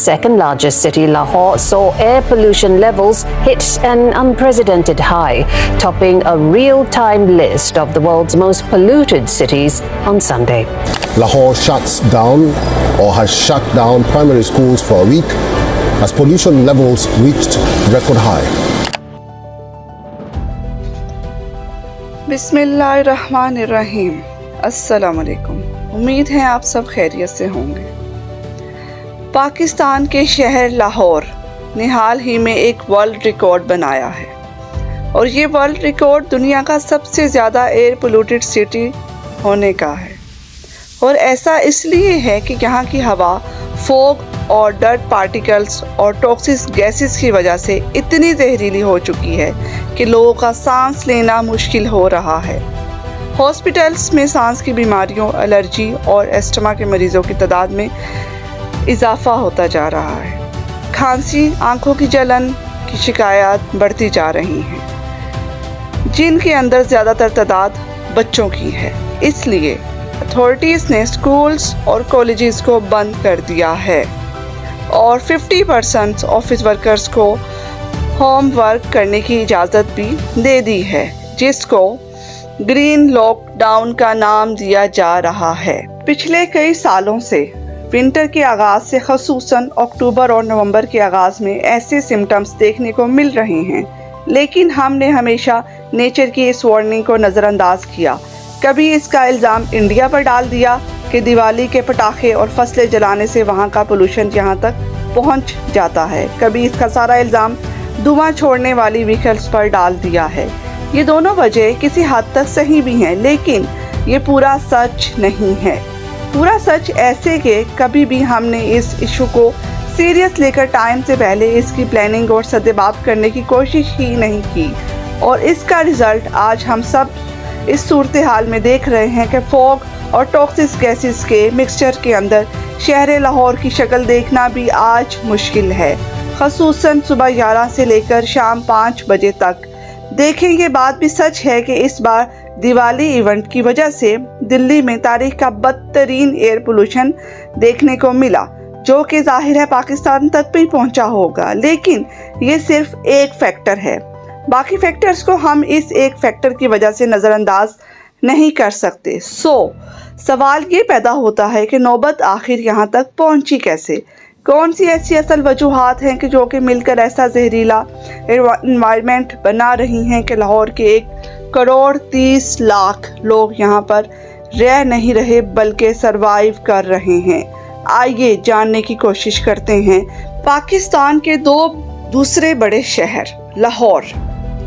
second largest city, Lahore, saw air pollution levels hit an unprecedented high, topping a real-time list of the world's most polluted cities on Sunday. Lahore shuts down or has shut down primary schools for a week as pollution levels reached record high. बिस्मिल्लाहिर्रहमानिर्रहीम। अस्सलाम वालेकुम। उम्मीद है आप सब खैरियत से होंगे। पाकिस्तान के शहर लाहौर ने हाल ही में एक वर्ल्ड रिकॉर्ड बनाया है और ये वर्ल्ड रिकॉर्ड दुनिया का सबसे ज़्यादा एयर पोल्यूटेड सिटी होने का है। और ऐसा इसलिए है कि यहाँ की हवा फॉग और डर्ट पार्टिकल्स और टॉक्सिक गैसेस की वजह से इतनी जहरीली हो चुकी है कि लोगों का सांस लेना मुश्किल हो रहा है। हॉस्पिटल्स में सांस की बीमारियों, एलर्जी और एस्थमा के मरीज़ों की तादाद में इजाफ़ा होता जा रहा है। खांसी, आंखों की जलन की शिकायत बढ़ती जा रही हैं, जिनके अंदर ज़्यादातर तादाद बच्चों की है। इसलिए अथॉरिटीज़ ने स्कूल्स और कॉलेजेस को बंद कर दिया है और 50% ऑफिस वर्कर्स को होम वर्क करने की इजाज़त भी दे दी है, जिसको ग्रीन लॉकडाउन का नाम दिया जा रहा है। पिछले कई सालों से विंटर के आगाज़ से ख़ुसूसन अक्टूबर और नवंबर के आगाज़ में ऐसे सिम्टम्स देखने को मिल रहे हैं, लेकिन हमने हमेशा नेचर की इस वार्निंग को नज़रअंदाज किया। कभी इसका इल्ज़ाम इंडिया पर डाल दिया कि दिवाली के पटाखे और फसलें जलाने से वहाँ का पोल्यूशन यहाँ तक पहुँच जाता है, कभी इसका सारा इल्ज़ाम धुआं छोड़ने वाली व्हीकल्स पर डाल दिया है। ये दोनों वजह किसी हद तक सही भी हैं, लेकिन ये पूरा सच नहीं है। पूरा सच ऐसे कि कभी भी हमने इस इशू को सीरियस लेकर टाइम से पहले इसकी प्लानिंग और सद्देबाब करने की कोशिश ही नहीं की, और इसका रिज़ल्ट आज हम सब इस सूरत हाल में देख रहे हैं कि फॉग और टॉक्सिक गैसेस के मिक्सचर के अंदर शहर लाहौर की शक्ल देखना भी आज मुश्किल है, ख़ुसूसन सुबह 11 से लेकर शाम 5 बजे तक। देखें, ये बात भी सच है कि इस बार दिवाली इवेंट की वजह से दिल्ली में तारीख का बदतरीन एयर पोल्यूशन देखने को मिला, जो कि जाहिर है पाकिस्तान तक भी पहुंचा होगा। लेकिन ये सिर्फ एक फैक्टर है, बाकी फैक्टर्स को हम इस एक फैक्टर की वजह से नज़रअंदाज नहीं कर सकते। सवाल ये पैदा होता है कि नौबत आखिर यहाँ तक पहुँची कैसे? कौन सी ऐसी असल वजूहात हैं कि जो कि मिलकर ऐसा जहरीला एनवायरनमेंट बना रही हैं कि लाहौर के 1 करोड़ 30 लाख लोग यहाँ पर रह नहीं रहे बल्कि सरवाइव कर रहे हैं। आइए जानने की कोशिश करते हैं। पाकिस्तान के दूसरे बड़े शहर लाहौर,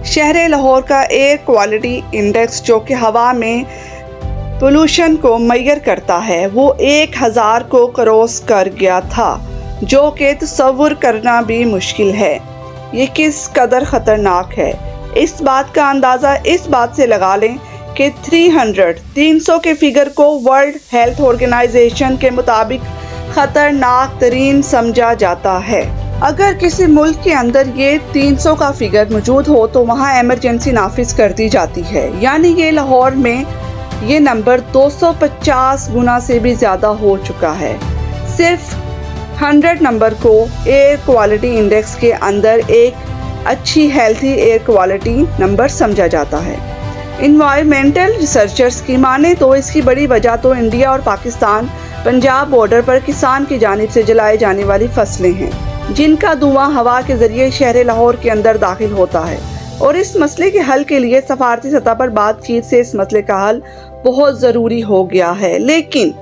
शहर लाहौर का एयर क्वालिटी इंडेक्स जो कि हवा में पोल्यूशन को मेजर करता है, वो 1000 को क्रॉस कर गया था, जो कि तसव्वुर करना भी मुश्किल है ये किस कदर ख़तरनाक है। इस बात का अंदाज़ा इस बात से लगा लें कि 300 के फिगर को वर्ल्ड हेल्थ ऑर्गेनाइजेशन के मुताबिक ख़तरनाक तरीन समझा जाता है। अगर किसी मुल्क के अंदर ये 300 का फिगर मौजूद हो तो वहाँ एमरजेंसी नाफिज कर दी जाती है, यानी ये लाहौर में ये नंबर 250 गुना से भी ज़्यादा हो चुका है। सिर्फ 100 नंबर को एयर क्वालिटी इंडेक्स के अंदर एक अच्छी हेल्थी एयर क्वालिटी नंबर समझा जाता है। इन्वायरमेंटल रिसर्चर्स की माने तो इसकी बड़ी वजह तो इंडिया और पाकिस्तान पंजाब बॉर्डर पर किसान की जानिब से जलाए जाने वाली फसलें हैं, जिनका धुआं हवा के ज़रिए शहर लाहौर के अंदर दाखिल होता है। और इस मसले के हल के लिए सफारती सतह पर बातचीत से इस मसले का हल बहुत ज़रूरी हो गया है। लेकिन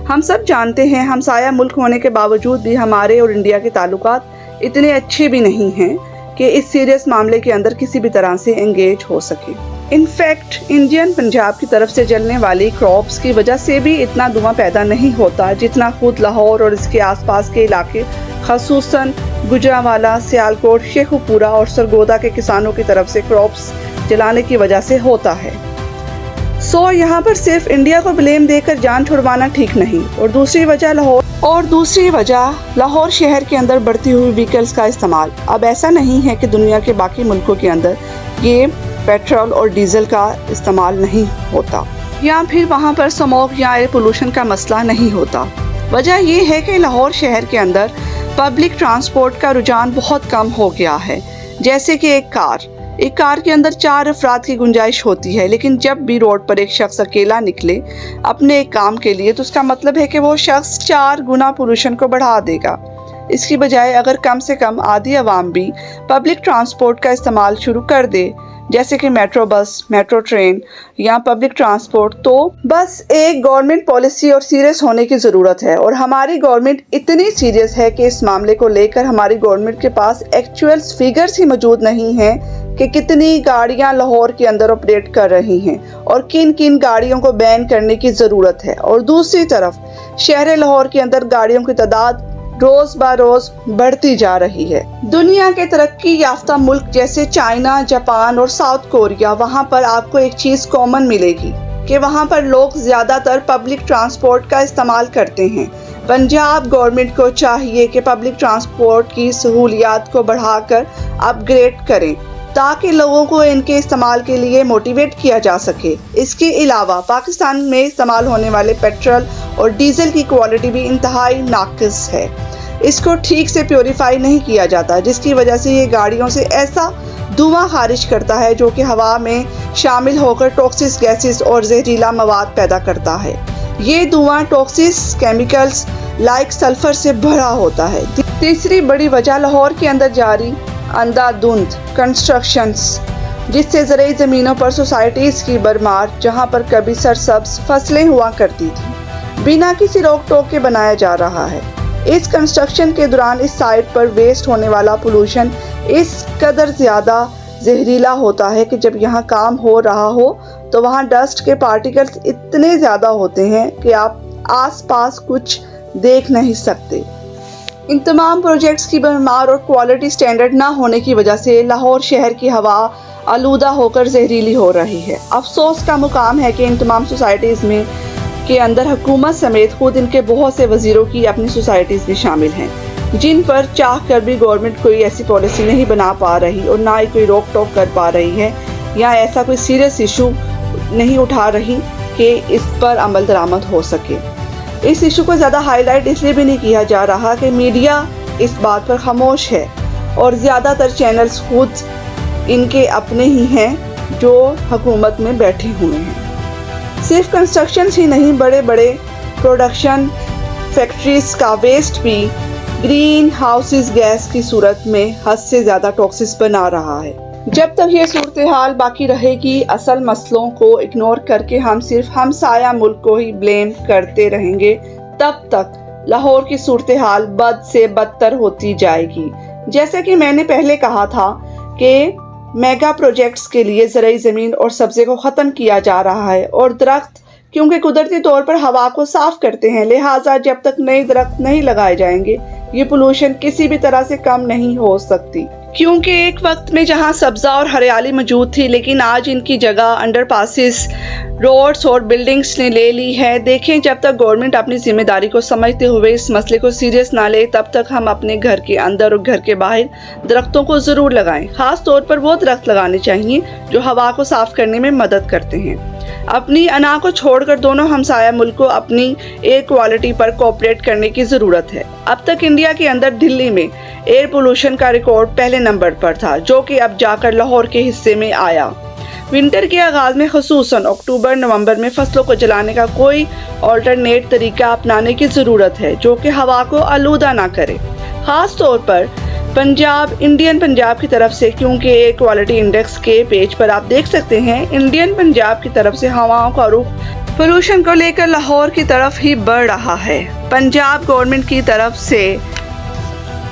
हम सब जानते हैं, हमसाया मुल्क होने के बावजूद भी हमारे और इंडिया के ताल्लुकात इतने अच्छे भी नहीं हैं कि इस सीरियस मामले के अंदर किसी भी तरह से एंगेज हो सके। इनफैक्ट इंडियन पंजाब की तरफ से जलने वाली क्रॉप्स की वजह से भी इतना धुआं पैदा नहीं होता जितना खुद लाहौर और इसके आसपास के इलाके, ख़ुसूसन गुजरांवाला, सियालकोट, शेखुपुरा और सरगोदा के किसानों की तरफ से क्रॉप्स जलाने की वजह से होता है। यहाँ पर सिर्फ इंडिया को ब्लेम देकर जान छुड़वाना ठीक नहीं। और दूसरी वजह लाहौर शहर के अंदर बढ़ती हुई व्हीकल्स का इस्तेमाल। अब ऐसा नहीं है कि दुनिया के बाकी मुल्कों के अंदर ये पेट्रोल और डीजल का इस्तेमाल नहीं होता, या फिर वहाँ पर स्मोक या एयर पोल्यूशन का मसला नहीं होता। वजह ये है कि लाहौर शहर के अंदर पब्लिक ट्रांसपोर्ट का रुझान बहुत कम हो गया है। जैसे कि एक कार के अंदर 4 अफराद की गुंजाइश होती है, लेकिन जब भी रोड पर एक शख्स अकेला निकले अपने एक काम के लिए तो उसका मतलब है कि वो शख्स 4 गुना पोल्यूशन को बढ़ा देगा। इसकी बजाय अगर कम से कम आधी आवाम भी पब्लिक ट्रांसपोर्ट का इस्तेमाल शुरू कर दे, जैसे कि मेट्रो बस, मेट्रो ट्रेन या पब्लिक ट्रांसपोर्ट, तो बस एक गवर्नमेंट पॉलिसी और सीरियस होने की ज़रूरत है। और हमारी गवर्नमेंट इतनी सीरियस है कि इस मामले को लेकर हमारी गवर्नमेंट के पास एक्चुअल फिगर्स ही मौजूद नहीं हैं कि कितनी गाड़ियां लाहौर के अंदर ऑपरेट कर रही हैं और किन किन गाड़ियों को बैन करने की ज़रूरत है। और दूसरी तरफ शहर लाहौर के अंदर गाड़ियों की तादाद रोज ब रोज बढ़ती जा रही है। दुनिया के तरक्की याफ्ता मुल्क जैसे चाइना, जापान और साउथ कोरिया, वहाँ पर आपको एक चीज कॉमन मिलेगी कि वहाँ पर लोग ज्यादातर पब्लिक ट्रांसपोर्ट का इस्तेमाल करते हैं। पंजाब गवर्नमेंट को चाहिए कि पब्लिक ट्रांसपोर्ट की सहूलियात को बढ़ाकर अपग्रेड करें ताकि लोगों को इनके इस्तेमाल के लिए मोटिवेट किया जा सके। इसके अलावा पाकिस्तान में इस्तेमाल होने वाले पेट्रोल और डीजल की क्वालिटी भी इंतहाई नाकिस है। इसको ठीक से प्योरीफाई नहीं किया जाता, जिसकी वजह से ये गाड़ियों से ऐसा धुआं खारिज करता है जो कि हवा में शामिल होकर टॉक्सिक गैसेस और जहरीला मवाद पैदा करता है। ये धुआं टॉक्सिक केमिकल्स लाइक सल्फर से भरा होता है। तीसरी बड़ी वजह लाहौर के अंदर जारी अंधाधुंध कंस्ट्रक्शंस, जिससे ज़रूरी ज़मीनों पर सोसाइटीज़ की भरमार, जहां पर कभी सरसब्ज फसलें हुआ करती थी, बिना किसी रोक टोक के बनाया जा रहा है। इस कंस्ट्रक्शन के दौरान इस साइट पर वेस्ट होने वाला पोल्यूशन इस कदर ज़्यादा जहरीला होता है कि जब यहाँ काम हो रहा हो तो वहाँ डस्ट के पार्टिकल्स इतने ज़्यादा होते हैं कि आप आसपास कुछ देख नहीं सकते। इन तमाम प्रोजेक्ट्स की भरमार और क्वालिटी स्टैंडर्ड ना होने की वजह से लाहौर शहर की हवा आलूदा होकर जहरीली हो रही है। अफसोस का मुकाम है कि इन तमाम सोसाइटीज़ में के अंदर हुकूमत समेत खुद इनके बहुत से वज़ीरों की अपनी सोसाइटीज़ भी शामिल हैं, जिन पर चाह कर भी गवर्नमेंट कोई ऐसी पॉलिसी नहीं बना पा रही और ना ही कोई रोक टोक कर पा रही है या ऐसा कोई सीरियस इशू नहीं उठा रही कि इस पर अमल दरामद हो सके। इस इशू को ज़्यादा हाईलाइट इसलिए भी नहीं किया जा रहा कि मीडिया इस बात पर खामोश है और ज़्यादातर चैनल्स खुद इनके अपने ही हैं जो हुकूमत में बैठे हुए हैं। सिर्फ कंस्ट्रक्शन ही नहीं, बड़े बड़े प्रोडक्शन फैक्ट्रीज का वेस्ट भी ग्रीन हाउसेस गैस की सूरत में हद से ज़्यादा टॉक्सिक बना रहा है। जब तक ये सूरत हाल बाकी रहेगी, असल मसलों को इग्नोर करके हम सिर्फ हमसाया मुल्क को ही ब्लेम करते रहेंगे, तब तक लाहौर की सूरत हाल बद से बदतर होती जाएगी। जैसे कि मैंने पहले कहा था कि मेगा प्रोजेक्ट्स के लिए ज़रूरी ज़मीन और सब्ज़े को ख़त्म किया जा रहा है और दरख्त क्योंकि कुदरती तौर पर हवा को साफ करते हैं, लिहाजा जब तक नए दरख्त नहीं लगाए जाएंगे ये पोल्यूशन किसी भी तरह से कम नहीं हो सकती। क्योंकि एक वक्त में जहां सब्जा और हरियाली मौजूद थी, लेकिन आज इनकी जगह अंडरपासेस, रोड्स और बिल्डिंग्स ने ले ली है। देखें, जब तक गवर्नमेंट अपनी जिम्मेदारी को समझते हुए इस मसले को सीरियस ना ले, तब तक हम अपने घर के अंदर और घर के बाहर दरख्तों को ज़रूर लगाएं। ख़ास तौर पर वो दरख्त लगाने चाहिए जो हवा को साफ करने में मदद करते हैं। अपनी अना को छोड़कर दोनों हमसाया मुल्क को अपनी एयर क्वालिटी पर कोऑपरेट करने की ज़रूरत है। अब तक इंडिया के अंदर दिल्ली में एयर पोल्यूशन का रिकॉर्ड पहले नंबर पर था, जो कि अब जाकर लाहौर के हिस्से में आया। विंटर के आगाज़ में ख़ुसूसन अक्टूबर नवंबर में फसलों को जलाने का कोई ऑल्टरनेट तरीका अपनाने की ज़रूरत है जो कि हवा को आलूदा ना करे। ख़ास तौर पर इंडियन पंजाब की तरफ से, क्योंकि एयर क्वालिटी इंडेक्स के पेज पर आप देख सकते हैं इंडियन पंजाब की तरफ से हवाओं का रुख पोल्यूशन को लेकर लाहौर की तरफ ही बढ़ रहा है। पंजाब गवर्नमेंट की तरफ से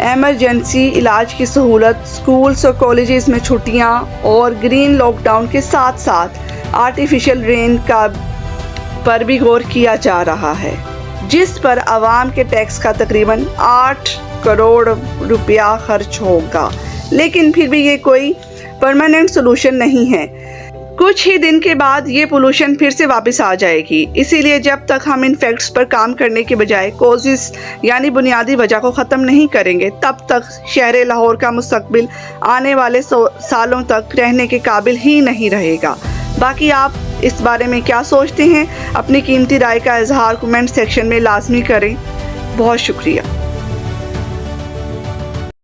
एमरजेंसी इलाज की सहूलत, स्कूल्स और कॉलेजेस में छुट्टियां और ग्रीन लॉकडाउन के साथ साथ आर्टिफिशियल रेन का पर भी गौर किया जा रहा है, जिस पर आवाम के टैक्स का तकरीबन 8 करोड़ रुपया खर्च होगा। लेकिन फिर भी ये कोई परमानेंट सोल्यूशन नहीं है। कुछ ही दिन के बाद ये पोल्यूशन फिर से वापस आ जाएगी। इसीलिए जब तक हम इन फैक्ट्स पर काम करने के बजाय कॉजेस यानी बुनियादी वजह को ख़त्म नहीं करेंगे, तब तक शहर लाहौर का मुस्तकबिल आने वाले सालों तक रहने के काबिल ही नहीं रहेगा। बाकी आप इस बारे में क्या सोचते हैं? अपनी कीमती राय का इजहार कमेंट सेक्शन में लाजमी करें। बहुत शुक्रिया।